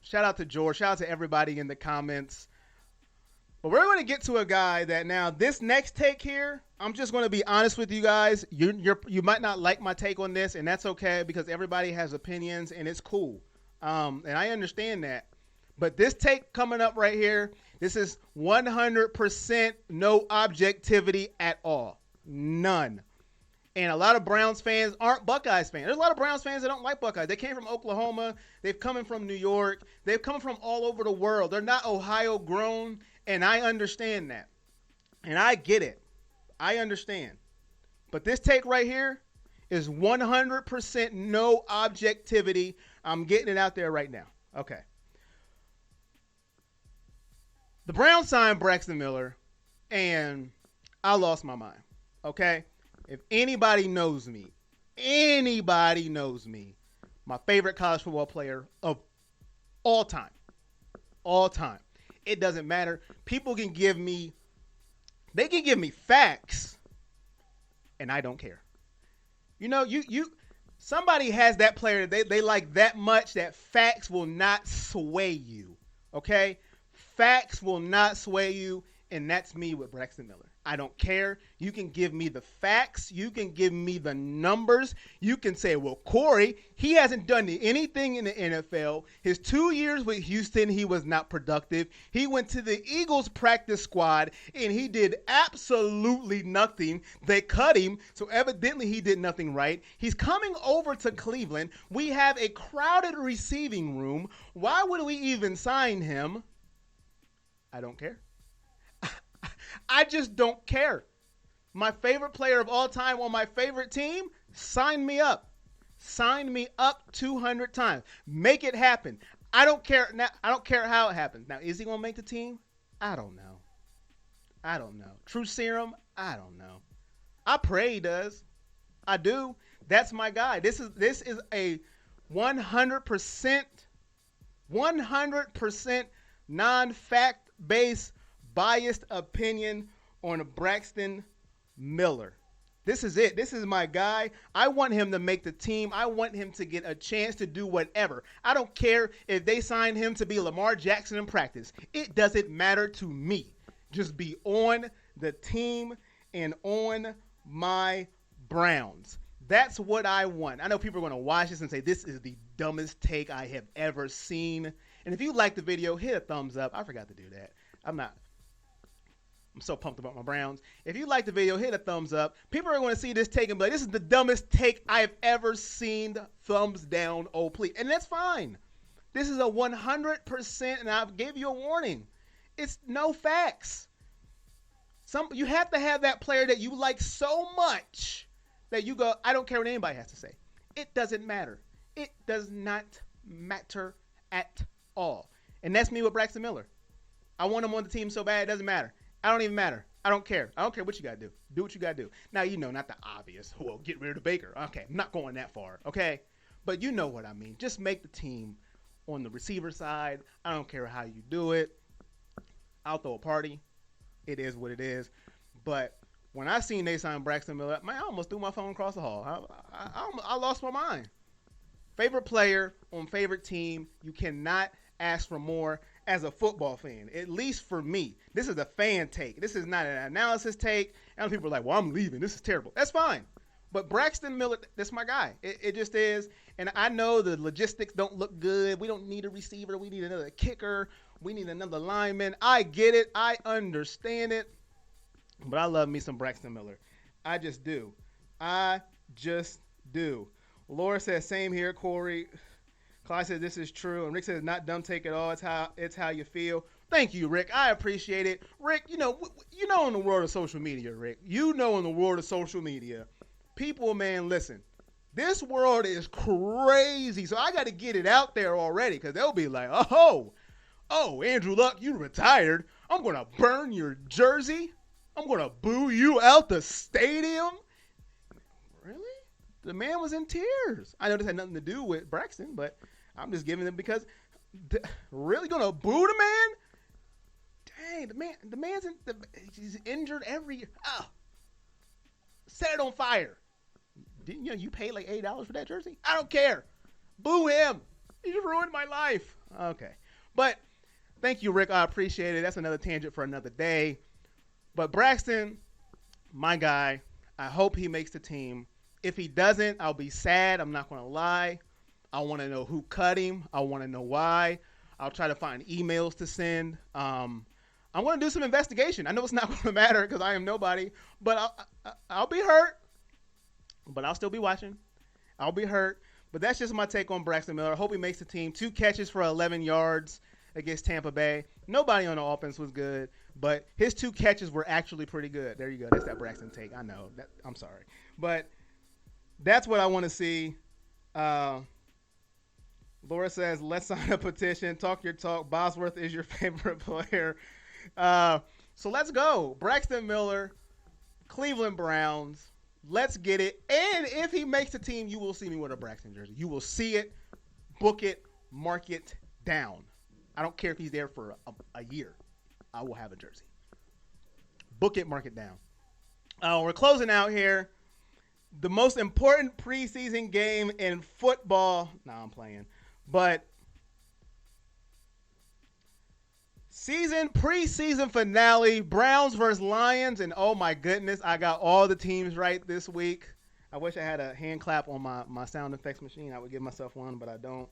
shout out to George. Shout out to everybody in the comments. But we're going to get to a guy that now this next take here, I'm just going to be honest with you guys. You might not like my take on this, and that's okay because everybody has opinions, and it's cool. And I understand that. But this take coming up right here, this is 100% no objectivity at all. None. And a lot of Browns fans aren't Buckeyes fans. There's a lot of Browns fans that don't like Buckeyes. They came from Oklahoma. They've come from New York. They've come from all over the world. They're not Ohio grown, and I understand that. And I get it. I understand. But this take right here is 100% no objectivity. I'm getting it out there right now. Okay. The Browns signed Braxton Miller, and I lost my mind. Okay? If anybody knows me, my favorite college football player of all time, it doesn't matter. People can give me facts, and I don't care. You know, somebody has that player they like that much that facts will not sway you, okay? Facts will not sway you, and that's me with Braxton Miller. I don't care. You can give me the facts. You can give me the numbers. You can say, well, Corey, he hasn't done anything in the NFL. His 2 years with Houston, he was not productive. He went to the Eagles practice squad, and he did absolutely nothing. They cut him, so evidently he did nothing right. He's coming over to Cleveland. We have a crowded receiving room. Why would we even sign him? I don't care. I just don't care. My favorite player of all time on my favorite team, sign me up. Sign me up 200 times. Make it happen. I don't care. Now, I don't care how it happens. Now, is he going to make the team? I don't know. True serum? I don't know. I pray he does. I do. That's my guy. This is a 100% non-fact-based biased opinion on Braxton Miller. This is it. This is my guy. I want him to make the team. I want him to get a chance to do whatever. I don't care if they sign him to be Lamar Jackson in practice. It doesn't matter to me. Just be on the team and on my Browns. That's what I want. I know people are going to watch this and say, this is the dumbest take I have ever seen. And if you like the video, hit a thumbs up. I forgot to do that. I'm so pumped about my Browns. If you like the video, hit a thumbs up. People are going to see this take and be like, this is the dumbest take I have ever seen. Thumbs down, oh please. And that's fine. This is a 100%, and I gave you a warning. It's no facts. You have to have that player that you like so much that you go, I don't care what anybody has to say. It doesn't matter. It does not matter at all. And that's me with Braxton Miller. I want him on the team so bad, it doesn't matter. I don't even matter. I don't care. I don't care what you got to do. Do what you got to do. Now, not the obvious. Well, get rid of Baker. Okay, I'm not going that far, okay? But you know what I mean. Just make the team on the receiver side. I don't care how you do it. I'll throw a party. It is what it is. But when I seen they signed Braxton Miller, man, I almost threw my phone across the hall. I lost my mind. Favorite player on favorite team. You cannot ask for more as a football fan, at least for me. This is a fan take. This is not an analysis take. And people are like, well, I'm leaving. This is terrible. That's fine. But Braxton Miller, that's my guy. It just is. And I know the logistics don't look good. We don't need a receiver. We need another kicker. We need another lineman. I get it. I understand it. But I love me some Braxton Miller. I just do. Laura says, same here, Corey. Clyde says this is true, and Rick says not dumb take at all. It's how you feel. Thank you, Rick. I appreciate it. Rick, in the world of social media, Rick, in the world of social media, people, man, listen. This world is crazy, so I got to get it out there already because they'll be like, oh, Andrew Luck, you retired. I'm going to burn your jersey. I'm going to boo you out the stadium. Really? The man was in tears. I know this had nothing to do with Braxton, but I'm just giving them because really going to boo the man? Dang, the man's he's injured every year. Oh, set it on fire. Didn't you pay like $8 for that jersey? I don't care. Boo him. He just ruined my life. Okay. But thank you, Rick. I appreciate it. That's another tangent for another day. But Braxton, my guy, I hope he makes the team. If he doesn't, I'll be sad. I'm not going to lie. I want to know who cut him. I want to know why. I'll try to find emails to send. I'm going to do some investigation. I know it's not going to matter because I am nobody, but I'll be hurt. But I'll still be watching. I'll be hurt. But that's just my take on Braxton Miller. I hope he makes the team. 2 catches for 11 yards against Tampa Bay. Nobody on the offense was good, but his 2 catches were actually pretty good. There you go. That's that Braxton take. I know. I'm sorry. But that's what I want to see. Laura says, let's sign a petition. Talk your talk. Bosworth is your favorite player. So let's go. Braxton Miller, Cleveland Browns. Let's get it. And if he makes the team, you will see me with a Braxton jersey. You will see it, book it, mark it down. I don't care if he's there for a year. I will have a jersey. Book it, mark it down. We're closing out here. The most important preseason game in football. I'm playing. But Preseason finale, Browns versus Lions, and oh my goodness, I got all the teams right this week. I wish I had a hand clap on my sound effects machine. I would give myself one, but I don't.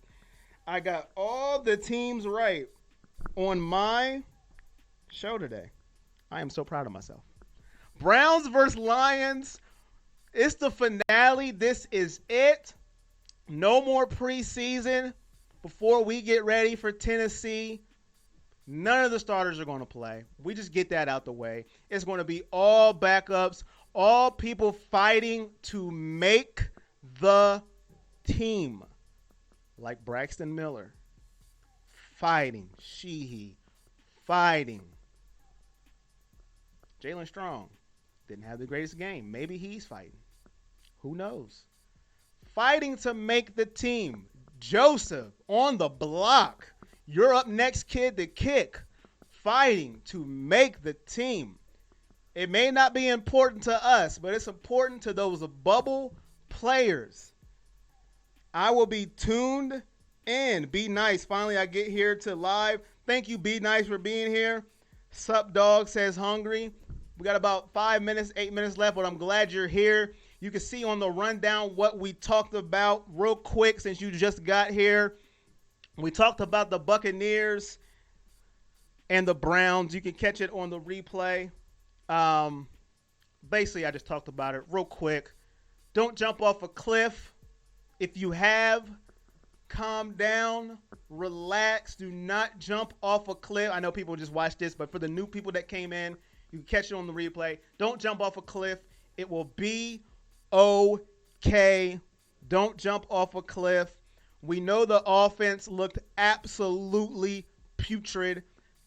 I got all the teams right on my show today. I am so proud of myself. Browns versus Lions. It's the finale. This is it. No more preseason before we get ready for Tennessee. None of the starters are going to play. We just get that out the way. It's going to be all backups, all people fighting to make the team. Like Braxton Miller. Fighting. Sheehy. Fighting. Jalen Strong. Didn't have the greatest game. Maybe he's fighting. Who knows? Fighting to make the team. Joseph on the block. You're up next, kid, to kick. Fighting to make the team. It may not be important to us, but it's important to those bubble players. I will be tuned in. Be nice. Finally, I get here to live. Thank you, Be Nice, for being here. Sup, dog, says hungry. We got about 8 minutes left, but I'm glad you're here. You can see on the rundown what we talked about real quick since you just got here. We talked about the Buccaneers and the Browns. You can catch it on the replay. Basically, I just talked about it real quick. Don't jump off a cliff. If you have, calm down, relax. Do not jump off a cliff. I know people just watched this, but for the new people that came in, you can catch it on the replay. Don't jump off a cliff. It will be okay. Don't jump off a cliff. We know the offense looked absolutely putrid,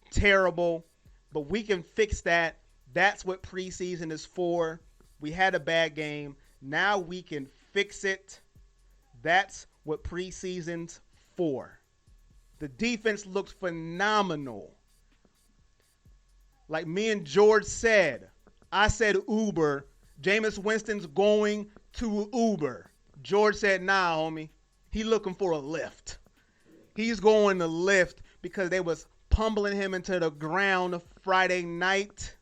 terrible, but we can fix that. That's what preseason is for. We had a bad game. Now we can fix it. That's what preseason's for. The defense looked phenomenal. Like me and George said, I said Uber. Jameis Winston's going to Uber. George said, nah, homie. He looking for a lift. He's going to lift because they was pummeling him into the ground Friday night.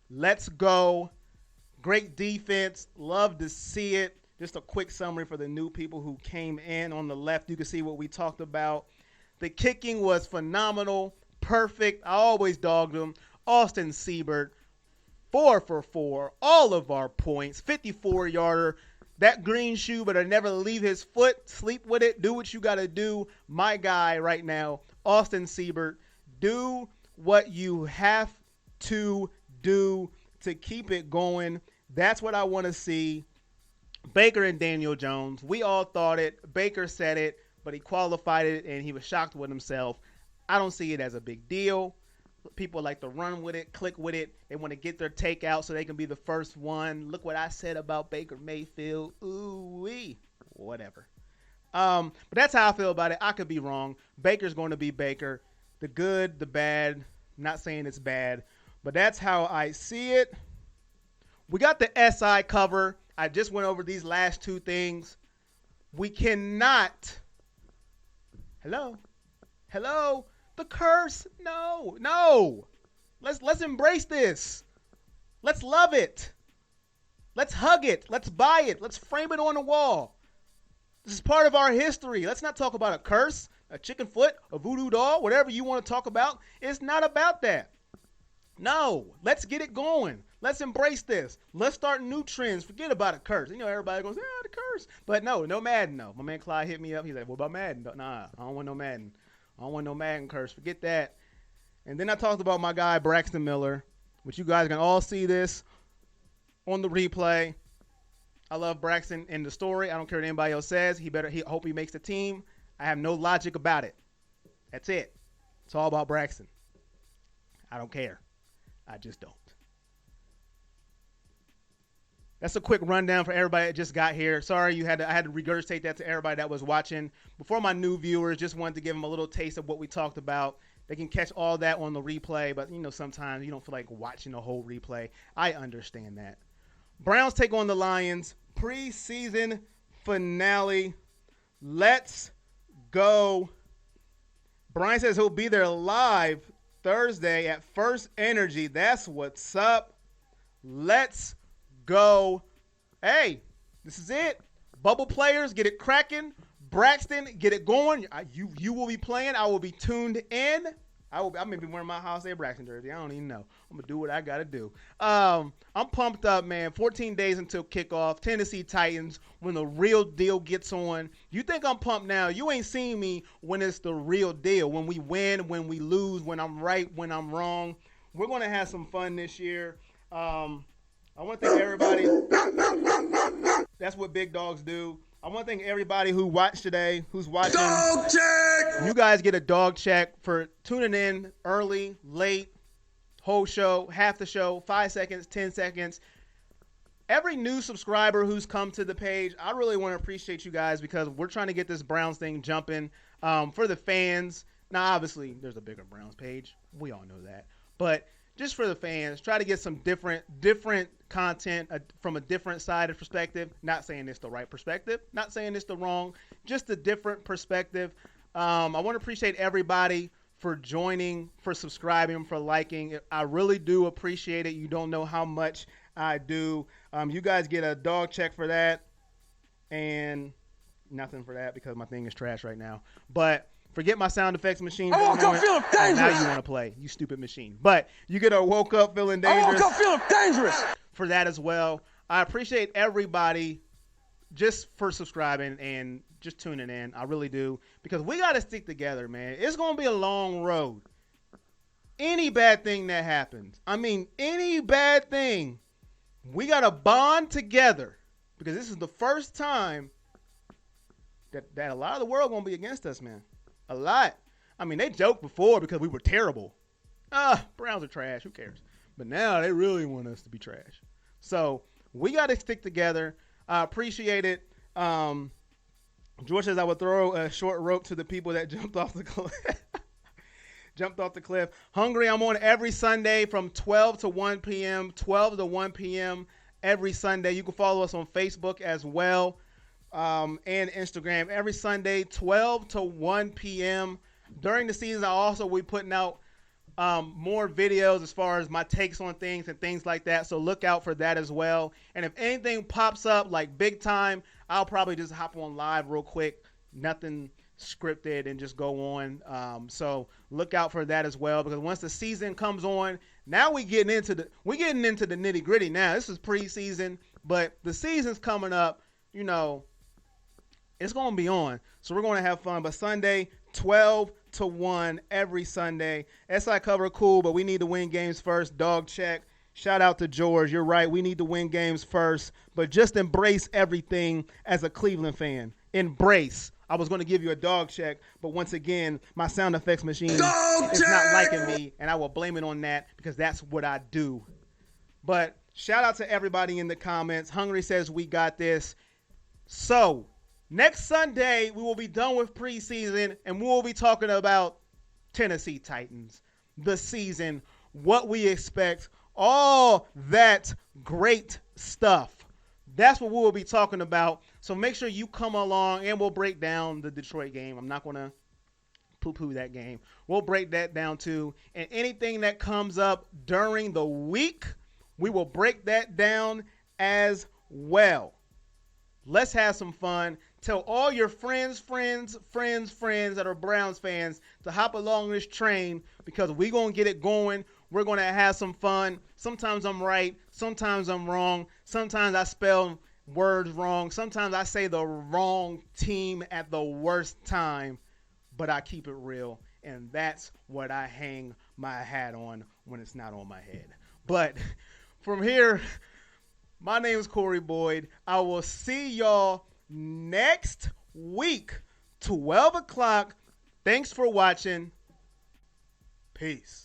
Let's go. Great defense. Love to see it. Just a quick summary for the new people who came in. On the left, you can see what we talked about. The kicking was phenomenal. Perfect. I always dogged him. Austin SEIBERT, 4 for 4. All of our points. 54-yarder. That green shoe better never leave his foot. Sleep with it. Do what you got to do. My guy right now, Austin SEIBERT. Do what you have to do to keep it going. That's what I want to see. Baker and Daniel Jones. We all thought it. Baker said it, but he qualified it, and he was shocked with himself. I don't see it as a big deal. People like to run with it, click with it. They want to get their take out so they can be the first one. Look what I said about Baker Mayfield. Ooh-wee. Whatever. But that's how I feel about it. I could be wrong. Baker's going to be Baker. The good, the bad. Not saying it's bad. But that's how I see it. We got the SI cover. I just went over these last two things. We cannot. Hello? The curse? No. Let's embrace this. Let's love it. Let's hug it. Let's buy it. Let's frame it on the wall. This is part of our history. Let's not talk about a curse, a chicken foot, a voodoo doll, whatever you want to talk about. It's not about that. No. Let's get it going. Let's embrace this. Let's start new trends. Forget about a curse. You know, everybody goes, the curse. But no Madden, no. My man Clyde hit me up. He's like, what about Madden? Nah, I don't want no Madden. I don't want no Madden curse. Forget that. And then I talked about my guy, Braxton Miller, which you guys can all see this on the replay. I love Braxton in the story. I don't care what anybody else says. He hope he makes the team. I have no logic about it. That's it. It's all about Braxton. I don't care. I just don't. That's a quick rundown for everybody that just got here. Sorry I had to regurgitate that to everybody that was watching. Before my new viewers, just wanted to give them a little taste of what we talked about. They can catch all that on the replay, but sometimes you don't feel like watching the whole replay. I understand that. Browns take on the Lions. Preseason finale. Let's go. Brian says he'll be there live Thursday at First Energy. That's what's up. Let's go. Hey, this is it. Bubble players, get it cracking. Braxton, get it going. You will be playing. I will be tuned in. I may be wearing my House A Braxton jersey. I don't even know. I'm going to do what I got to do. I'm pumped up, man. 14 days until kickoff. Tennessee Titans, when the real deal gets on. You think I'm pumped now. You ain't seen me when it's the real deal. When we win, when we lose, when I'm right, when I'm wrong. We're going to have some fun this year. I want to thank everybody. That's what big dogs do. I want to thank everybody who watched today, who's watching. Dog check! You guys get a dog check for tuning in early, late, whole show, half the show, 5 seconds, 10 seconds. Every new subscriber who's come to the page, I really want to appreciate you guys because we're trying to get this Browns thing jumping for the fans. Now, obviously, there's a bigger Browns page. We all know that. But just for the fans, try to get some different content from a different side of perspective. Not saying it's the right perspective, not saying it's the wrong, just a different perspective. I want to appreciate everybody for joining, for subscribing, for liking. I really do appreciate it. You don't know how much I do. You guys get a dog check for that and nothing for that because my thing is trash right now. But forget my sound effects machine. I woke up feeling dangerous. Now you want to play, you stupid machine. But you get a woke up feeling dangerous. I woke up feeling dangerous. For that as well. I appreciate everybody just for subscribing and just tuning in. I really do. Because we got to stick together, man. It's going to be a long road. Any bad thing that happens, any bad thing, we got to bond together. Because this is the first time that a lot of the world going to be against us, man. A lot. They joked before because we were terrible. Browns are trash. Who cares? But now they really want us to be trash. So we got to stick together. I appreciate it. George says I would throw a short rope to the people that jumped off the cliff. Hungry, I'm on every Sunday from 12 to 1 p.m. 12 to 1 p.m. every Sunday. You can follow us on Facebook as well. And Instagram every Sunday, 12 to 1 p.m. During the season, I also will be putting out more videos as far as my takes on things and things like that. So look out for that as well. And if anything pops up like big time, I'll probably just hop on live real quick. Nothing scripted and just go on. So look out for that as well because once the season comes on, now we're getting into the nitty gritty. Now this is preseason, but the season's coming up. It's going to be on. So we're going to have fun. But Sunday, 12 to 1 every Sunday. SI cover cool, but we need to win games first. Dog check. Shout out to George. You're right. We need to win games first. But just embrace everything as a Cleveland fan. Embrace. I was going to give you a dog check, but once again, my sound effects machine is not liking me, and I will blame it on that because that's what I do. But shout out to everybody in the comments. Hungry says we got this. So next Sunday, we will be done with preseason, and we will be talking about Tennessee Titans, the season, what we expect, all that great stuff. That's what we will be talking about. So make sure you come along, and we'll break down the Detroit game. I'm not going to poo-poo that game. We'll break that down too. And anything that comes up during the week, we will break that down as well. Let's have some fun. Tell all your friends that are Browns fans to hop along this train because we're going to get it going. We're going to have some fun. Sometimes I'm right. Sometimes I'm wrong. Sometimes I spell words wrong. Sometimes I say the wrong team at the worst time, but I keep it real. And that's what I hang my hat on when it's not on my head. But from here, my name is Corey Boyd. I will see y'all next week, 12 o'clock. Thanks for watching. Peace.